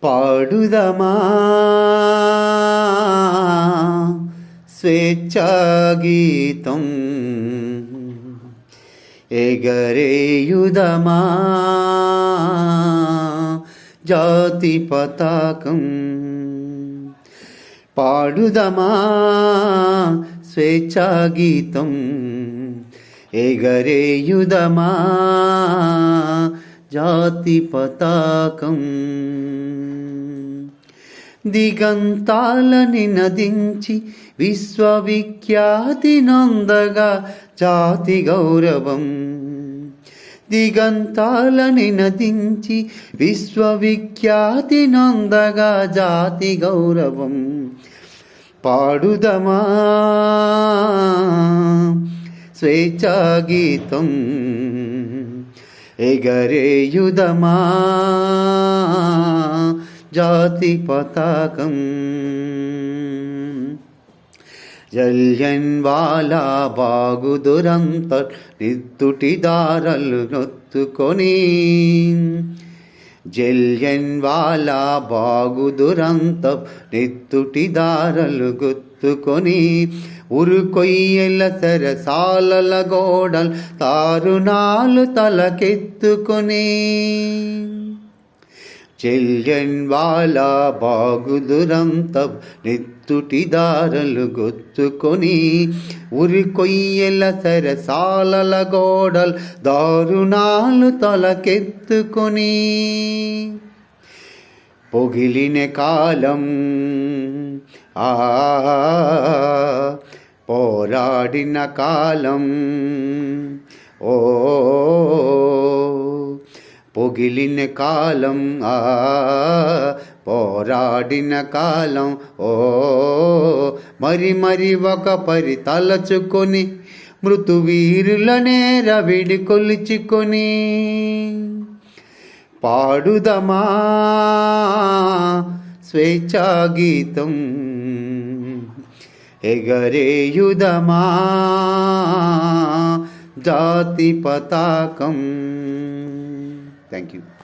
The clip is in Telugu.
పాడుదమా స్వేచ్ఛాగీతం, ఎగరేయుదమా జాతి పతాకం. పాడుదమా స్వేచ్ఛాగీతం, ఎగరేయుదమా జాతి పతాకం. దిగంతాలని నదించి విశ్వవిఖ్యాతి నొందగా జాతి గౌరవం. దిగంతాలని నదించి విశ్వవిఖ్యాతి నొందగా జాతి గౌరవం. పాడుదమా స్వేచ్ఛాగీతం, ఎగరేయుదమా జాతి పతాకం. జలియన్వాలా బాగు దురంతం నిత్తుటిదారలు నొత్తుకొని. జలియన్వాలా బాగు దురంతం నిత్తుటిదారలు గుర్తుకొని. ఉరుకొయ్యల సరసాలల గోడలు తారుణాలు తలకెత్తుకొని. జలియన్వాలా బాగు దురంతం నిత్తుటిదారలు గుర్తుకొని. ఉరికొయ్యల సరసాలల గోడలు దారుణాలు తలకెత్తుకొని. పొగిలిన కాలం పోరాడిన కాలం. పొగిలిన కాలం పోరాడిన కాలం. మరి మరి ఒక పరి తలచుకొని మృతువీరులనే రవిడి కొలుచుకొని. పాడుదమా స్వేచ్ఛాగీతం, ఎగరేయుదమా జాతి పతాకం. Thank you.